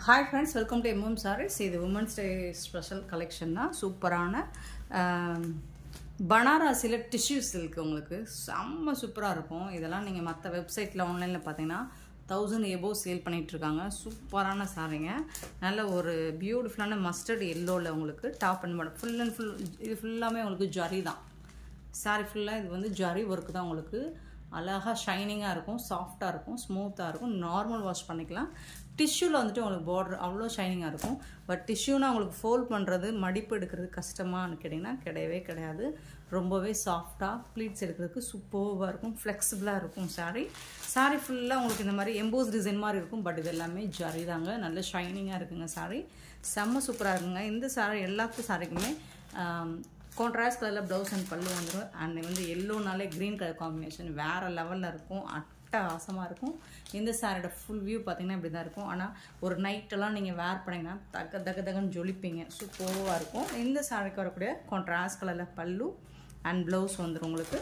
Hi friends, welcome to MM Sarees. This is Women's Day special collection. சூப்பரான பனாரசில tissue silk உங்களுக்கு செம்ம சூப்பரா இருக்கும். இதெல்லாம் நீங்க மத்த வெப்சைட்ல ஆன்லைன்ல பாத்தீங்கன்னா 1000 எபோ சேல் பண்ணிட்டு இருக்காங்க. சூப்பரான சாரீங்க. நல்ல ஒரு பியூட்டிஃபுல்லான மஸ்டர்ட் yellowல உங்களுக்கு top and bottom full and full இது ஃபுல்லாமே உங்களுக்கு ஜரி தான். சாரி ஃபுல்லா இது வந்து ஜரி வர்க் தான் உங்களுக்கு. அழகா ஷைனிங்கா இருக்கும், சாஃப்ட்டா இருக்கும், ஸ்மூத்தா இருக்கும். நார்மல் வாஷ் பண்ணிக்கலாம். டிஷ்யூல வந்துட்டு உங்களுக்கு border அவ்வளோ ஷைனிங்கா இருக்கும். பட் டிஷ்யூனா உங்களுக்கு ஃபோல்ட் பண்றது, மடிப்பு எடுக்கிறது கஷ்டமான்னு கேட்டிங்கன்னா கிடையவே கிடையாது. ரொம்பவே சாஃப்ட்டா ப்ளீட்ஸ் எடுக்கிறதுக்கு சூப்பர்வா இருக்கும், ஃப்ளெக்சிபிளா இருக்கும் சாரி. சாரி ஃபுல்லா உங்களுக்கு இந்த மாதிரி எம்போஸ் டிசைன் மாதிரி இருக்கும். பட் இது எல்லாமே ஜரி தாங்க. நல்ல ஷைனிங்கா இருக்குங்க சாரி. செம்ம சூப்பரா இருக்குங்க. இந்த சாரி எல்லாத்து சாரிக்குமே கான்ட்ராஸ்ட் கலரில் ப்ளவுஸ் அண்ட் பல்லு வந்துடும். அண்ட் வந்து எல்லோனாலே க்ரீன் கலர் காம்பினேஷன் வேறு லெவலில் இருக்கும். அட்டகாசமாக இருக்கும். இந்த சாரியோட ஃபுல் வியூ பார்த்தீங்கன்னா இப்படி தான் இருக்கும். ஆனால் ஒரு நைட்டெல்லாம் நீங்கள் வேர் பண்ணிங்கன்னா தகன்னு ஜொலிப்பீங்க. சூப்பராக இருக்கும். இந்த சாரிக்கு வரக்கூடிய கான்ட்ராஸ்ட் கலரில் பல்லு அண்ட் ப்ளவுஸ் வந்துடும் உங்களுக்கு.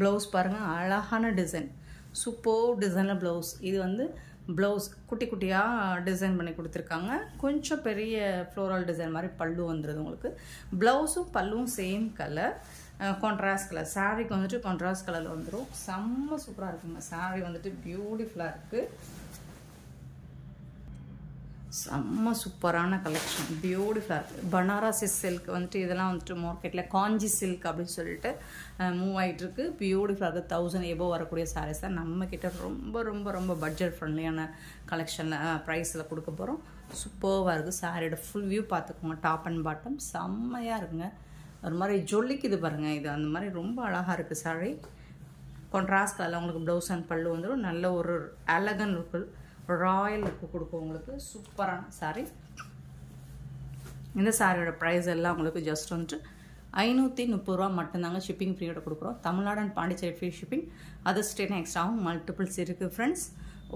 ப்ளவுஸ் பாருங்கள், அழகான டிசைன், சூப்பர் டிசைனில் ப்ளவுஸ். இது வந்து ப்ளவுஸ் குட்டி குட்டியாக டிசைன் பண்ணி கொடுத்துருக்காங்க. கொஞ்சம் பெரிய ஃப்ளோரல் டிசைன் மாதிரி பல்லு வந்துடுது உங்களுக்கு. ப்ளவுஸும் பல்லுவும் சேம் கலர், கான்ட்ராஸ்ட் கலர். சாரிக்கு வந்துட்டு கான்ட்ராஸ்ட் கலரில் வந்துடும். செம்ம சூப்பராக இருக்குங்க. சாரி வந்துட்டு பியூட்டிஃபுல்லாக இருக்குது. செம்ம சூப்பரான கலெக்ஷன், பியூட்டிஃபுல்லாக இருக்குது. பனாரசி சில்க் வந்துட்டு இதெல்லாம் வந்துட்டு மார்க்கெட்டில் காஞ்சி சில்க் அப்படின்னு சொல்லிட்டு மூவ் ஆகிட்டுருக்கு. பியூட்டிஃபுல்லாக இருக்குது. 1000 எபோ வரக்கூடிய சாரீஸ் தான் நம்மக்கிட்ட ரொம்ப ரொம்ப ரொம்ப பட்ஜெட் ஃப்ரெண்ட்லியான கலெக்ஷனில் ப்ரைஸில் கொடுக்க போகிறோம். சூப்பராக இருக்குது. சாரியோட ஃபுல் வியூ பார்த்துக்கோங்க. டாப் அண்ட் பாட்டம் செம்மையாக இருக்குங்க. ஒரு மாதிரி ஜொல்லிக்குது பாருங்கள். இது அந்த மாதிரி ரொம்ப அழகாக இருக்குது சாரி. கான்ட்ராஸ்ட் கலரில் உங்களுக்கு ப்ளவுஸ் அண்ட் பல்லு வந்துடும். நல்ல ஒரு அழகன் இருக்குது, ராயல் லுக்கு கொடுக்கும் உங்களுக்கு. சூப்பரான சாரி. இந்த சாரியோட ப்ரைஸ் எல்லாம் உங்களுக்கு ஜஸ்ட் வந்துட்டு 530 ரூபா மட்டும்தாங்க. ஷிப்பிங் ஃப்ரீயோட கொடுக்குறோம். Tamil Nadu and Pondicherry free shipping. Other state எக்ஸ்ட்ராவும் மல்டிபிள்ஸ் இருக்குது ஃப்ரெண்ட்ஸ்.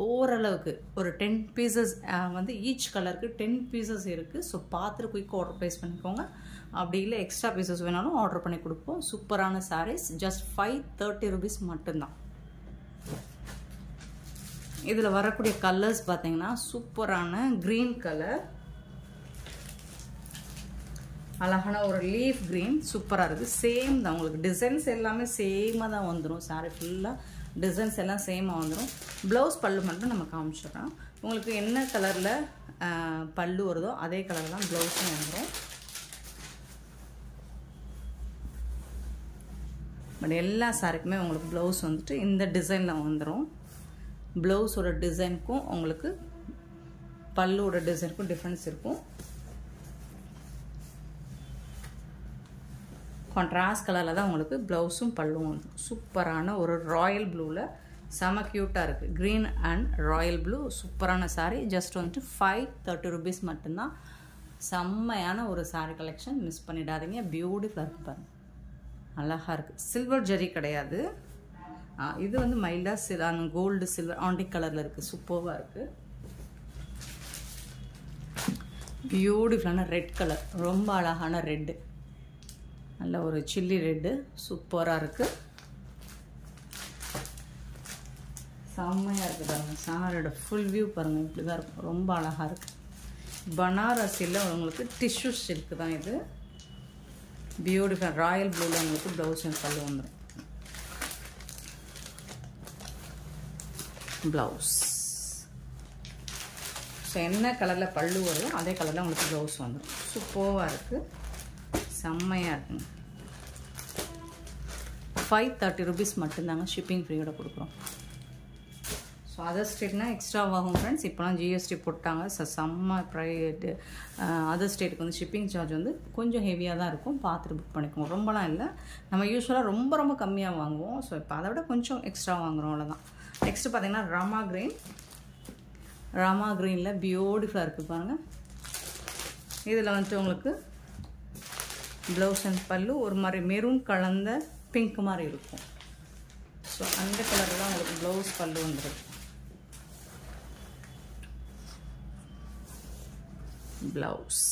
ஓரளவுக்கு ஒரு 10 பீசஸ் வந்து ஈச் கலருக்கு 10 பீசஸ் இருக்குது. ஸோ பார்த்துட்டு குயிக்காக ஆர்டர் ப்ளேஸ் பண்ணிக்கோங்க. அப்படி இல்லை எக்ஸ்ட்ரா பீசஸ் வேணாலும் ஆர்டர் பண்ணி கொடுப்போம். சூப்பரான சாரீஸ் ஜஸ்ட் 530 ருபீஸ் மட்டும்தான். இதில் வரக்கூடிய கலர்ஸ் பார்த்தீங்கன்னா சூப்பரான க்ரீன் கலர், அழகான ஒரு லீஃப் க்ரீன், சூப்பராக இருக்குது. சேம் தான் உங்களுக்கு. டிசைன்ஸ் எல்லாமே சேமாக தான் வந்துடும். சாரி ஃபுல்லாக டிசைன்ஸ் எல்லாம் சேமாக வந்துடும். ப்ளவுஸ் பல்லு மட்டும் நம்ம காமிச்சிடுறோம். உங்களுக்கு என்ன கலரில் பல்லு வருதோ அதே கலர் தான் ப்ளவுஸும் வந்துடும். பட் எல்லா சாரிக்குமே உங்களுக்கு ப்ளவுஸ் வந்துட்டு இந்த டிசைனில் வந்துடும். ப்ளவுஸோட டிசைனுக்கும் உங்களுக்கு பல்லுவோட டிசைனுக்கும் டிஃப்ரென்ஸ் இருக்கும். கான்ட்ராஸ்ட் கலரில் தான் உங்களுக்கு ப்ளவுஸும் பல்லும் வந்துடும். சூப்பரான ஒரு ராயல் ப்ளூவில் செம க்யூட்டாக இருக்குது. க்ரீன் அண்ட் ராயல் ப்ளூ சூப்பரான சாரீ. ஜஸ்ட் வந்துட்டு 530 ருபீஸ் மட்டும்தான். செம்மையான ஒரு சாரீ கலெக்ஷன், மிஸ் பண்ணிடாதீங்க. பியூட்டிஃபுல்லாக இருக்குது பாருங்கள், அழகாக இருக்குது. சில்வர் ஜரி கிடையாது. இது வந்து மைல்டாக கோல்டு சில்வர் ஆண்டிக் கலரில் இருக்குது. சூப்பராக இருக்குது. பியூட்டிஃபுல்லான ரெட் கலர், ரொம்ப அழகான ரெட்டு, நல்ல ஒரு சில்லி ரெட்டு, சூப்பராக இருக்குது. செம்மையாக இருக்குது பாருங்கள். சாரோட ஃபுல் வியூ பாருங்கள், இப்படி தான் இருக்கும். ரொம்ப அழகாக இருக்குது. பனாரசியில் உங்களுக்கு டிஷ்யூ சில்க் தான் இது. பியூட்டிஃபுல் ராயல் ப்ளூவில் உங்களுக்கு ப்ளவுஸ் அண்ட் பல்லு வந்துடும். ப்ளவுஸ் ஸோ என்ன கலரில் பல்லு வருதோ அதே கலரில் உங்களுக்கு ப்ளவுஸ் வந்துடும். சூப்பராக இருக்குது, செம்மையாக இருக்குங்க. 530 ருபீஸ் மட்டும்தாங்க. ஷிப்பிங் ஃப்ரீயோட கொடுக்குறோம். ஸோ அதர் ஸ்டேட்னால் எக்ஸ்ட்ரா ஆகும் ஃப்ரெண்ட்ஸ். இப்போலாம் ஜிஎஸ்டி போட்டாங்க. செம்ம ப்ரைவேட்டு. அதர் ஸ்டேட்டுக்கு வந்து ஷிப்பிங் சார்ஜ் வந்து கொஞ்சம் ஹெவியாக தான் இருக்கும். பார்த்துட்டு புக் பண்ணிக்குவோம். ரொம்பலாம் இல்லை. நம்ம யூஸ்வலாக ரொம்ப ரொம்ப கம்மியாக வாங்குவோம். ஸோ இப்போ அதை விட கொஞ்சம் எக்ஸ்ட்ரா வாங்குகிறோம், அவ்வளோதான். நெக்ஸ்ட்டு பார்த்தீங்கன்னா ராமா க்ரீன். ராமா க்ரீனில் பியூட்டிஃபுல்லாக இருக்குது பாருங்கள். இதில் வந்துட்டு உங்களுக்கு ப்ளவுஸ் அண்ட் பல்லு ஒரு மாதிரி மெரூன் கலந்த பிங்க் மாதிரி இருக்கும். ஸோ அந்த கலரில் தான் உங்களுக்கு ப்ளவுஸ் பல்லு வந்துருக்கு. ப்ளவுஸ்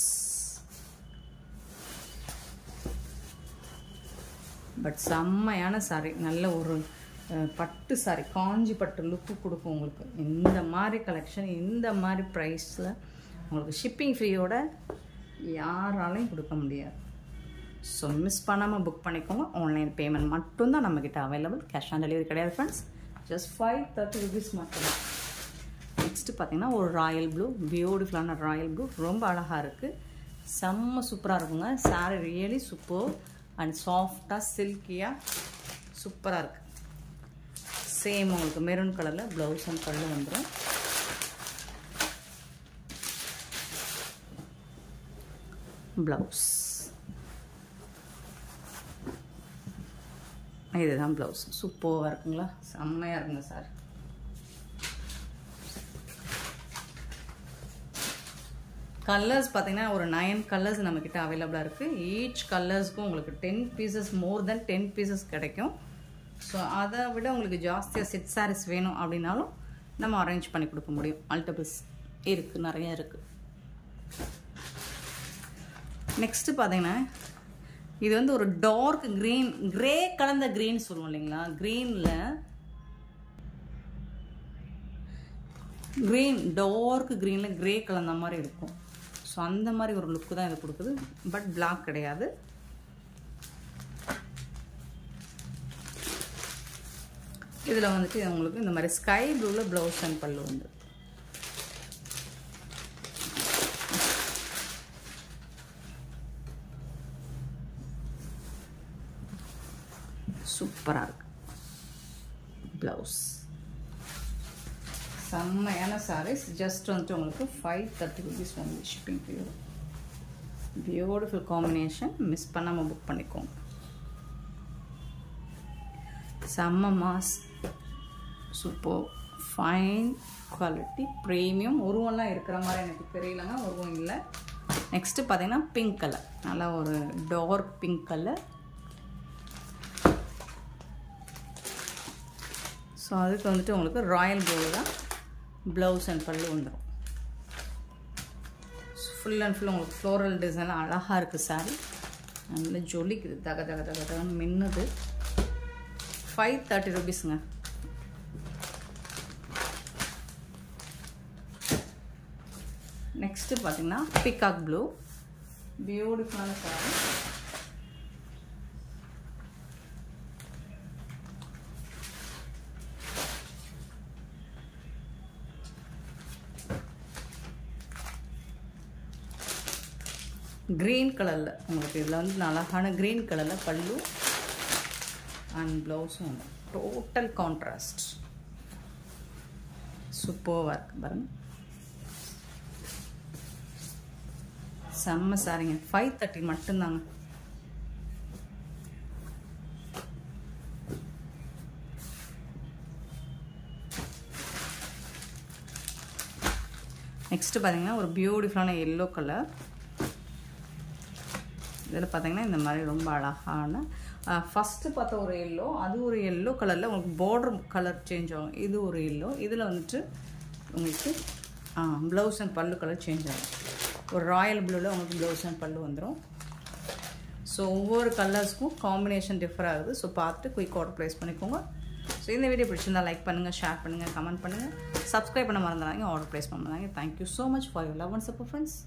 பட் செம்மையான சாரி, நல்ல ஒரு பட்டு சாரி, காஞ்சி பட்டு லுக்கு கொடுக்கும் உங்களுக்கு. இந்த மாதிரி கலெக்ஷன் இந்த மாதிரி ப்ரைஸில் உங்களுக்கு ஷிப்பிங் ஃப்ரீயோட யாராலையும் கொடுக்க முடியாது. ஸோ மிஸ் பண்ணாமல் புக் பண்ணிக்கோங்க. ஆன்லைன் பேமெண்ட் மட்டும்தான் நம்மக்கிட்ட அவைலபிள், கேஷ் ஆன் டெலிவரி கிடையாது ஃப்ரெண்ட்ஸ். ஜஸ்ட் 530 rupees மட்டும்தான். நெக்ஸ்ட்டு பார்த்தீங்கன்னா ஒரு ராயல் ப்ளூ, பியூட்டிஃபுல்லான ராயல் ப்ளூ, ரொம்ப அழகாக இருக்குது, செம்ம சூப்பராக இருக்குங்க. சாரி ரியலி சூப்பர் அண்ட் சாஃப்டாக சில்கியாக சூப்பராக இருக்குது. சேம் உங்களுக்கு மெரூன் கலரில் ப்ளவுஸ் அண்ட் பல்லு வந்துடும். ப்ளவுஸ் இதுதான் ப்ளவுஸ். சூப்பராக இருக்குங்களா, செம்மையாக இருக்குங்க சார். கலர்ஸ் பார்த்தீங்கன்னா ஒரு 9 கலர்ஸ் நம்மக்கிட்ட அவைலபிளாக இருக்குது. ஈச் கலர்ஸ்க்கும் உங்களுக்கு 10 பீசஸ், மோர் தென் 10 பீசஸ் கிடைக்கும். ஸோ அதை விட உங்களுக்கு ஜாஸ்தியாக செட் சாரீஸ் வேணும் அப்படின்னாலும் நம்ம அரேஞ்ச் பண்ணி கொடுக்க முடியும். மல்டிபிள்ஸ் இருக்குது, நிறையா இருக்குது. நெக்ஸ்ட்டு பார்த்தீங்கன்னா இது வந்து ஒரு டார்க் க்ரீன், கிரே கலந்த க்ரீன் சொல்லுவோம் இல்லைங்களா, க்ரீன் டார்க் க்ரீனில் கிரே கலந்த மாதிரி இருக்கும். ஸோ அந்த மாதிரி ஒரு லுக்கு தான் இது கொடுக்குது, பட் பிளாக் கிடையாது. இதில் வந்துட்டு உங்களுக்கு இந்த மாதிரி ஸ்கை ப்ளூவில் ப்ளவுஸ் அண்ட் பல்லு வந்து சூப்பராக இருக்கு. ப்ளவுஸ் செம்மையான சாரீஸ். ஜஸ்ட் வந்துட்டு உங்களுக்கு 530 rupees வந்து shipping free. Beautiful combination, miss பண்ணாமல் புக் பண்ணிக்கோங்க. செம்ம mass, super fine quality, premium. உருவம்லாம் இருக்கிற மாதிரி எனக்கு தெரியலங்க, உருவம் இல்லை. நெக்ஸ்ட்டு பார்த்தீங்கன்னா பிங்க் கலர், நல்லா ஒரு டார்க் பிங்க் கலர். ஸோ அதுக்கு வந்துட்டு உங்களுக்கு ராயல் ப்ளூ தான் ப்ளவுஸ் அண்ட் பல்லு வந்துடும். ஃபுல் அண்ட் ஃபுல் உங்களுக்கு ஃப்ளோரல் டிசைன்லாம் அழகாக இருக்குது சாரி, நல்லா ஜொலிக்குது, தக தக தக தகன்னு மின்னுது. 530 rupeesங்க. நெக்ஸ்ட்டு பார்த்தீங்கன்னா பிகாக் ப்ளூ, பியூட்டிஃபுல்லான சாரி. க்ரீன் கலரில் உங்களுக்கு இதில் வந்து அழகான க்ரீன் கலரில் பல்லு அண்ட் ப்ளவுஸும் வந்து டோட்டல் கான்ட்ராஸ்ட், சூப்பராக இருக்குது பாருங்க. செம்ம சாரிங்க, 530 மட்டும்தாங்க. நெக்ஸ்ட்டு பார்த்தீங்கன்னா ஒரு பியூட்டிஃபுல்லான எல்லோ கலர். இதில் பார்த்தீங்கன்னா இந்த மாதிரி ரொம்ப அழகான ஃபஸ்ட்டு பார்த்த ஒரு எல்லோ, அது ஒரு எல்லோ கலரில் உங்களுக்கு பார்டர் கலர் சேஞ்ச் ஆகும். இது ஒரு எல்லோ, இதில் வந்துட்டு உங்களுக்கு ப்ளவுஸ் அண்ட் பல்லு கலர் சேஞ்ச் ஆகும். ஒரு ராயல் ப்ளூவில் உங்களுக்கு ப்ளவுஸ் அண்ட் பல்லு வந்துடும். ஸோ ஒவ்வொரு கலர்ஸ்க்கும் காம்பினேஷன் டிஃபர் ஆகுது. ஸோ பார்த்துட்டு குயிக் ஆர்டர் ப்ளேஸ் பண்ணிக்கோங்க. ஸோ இந்த வீடியோ பிடிச்சிருந்தா லைக் பண்ணுங்கள், ஷேர் பண்ணுங்கள், கமெண்ட் பண்ணுங்கள், சப்ஸ்கிரைப் பண்ண மறந்துடாதீங்க, ஆர்டர் ப்ளேஸ் பண்ண மறந்துடாதீங்க. Thank you so much for your love and support friends.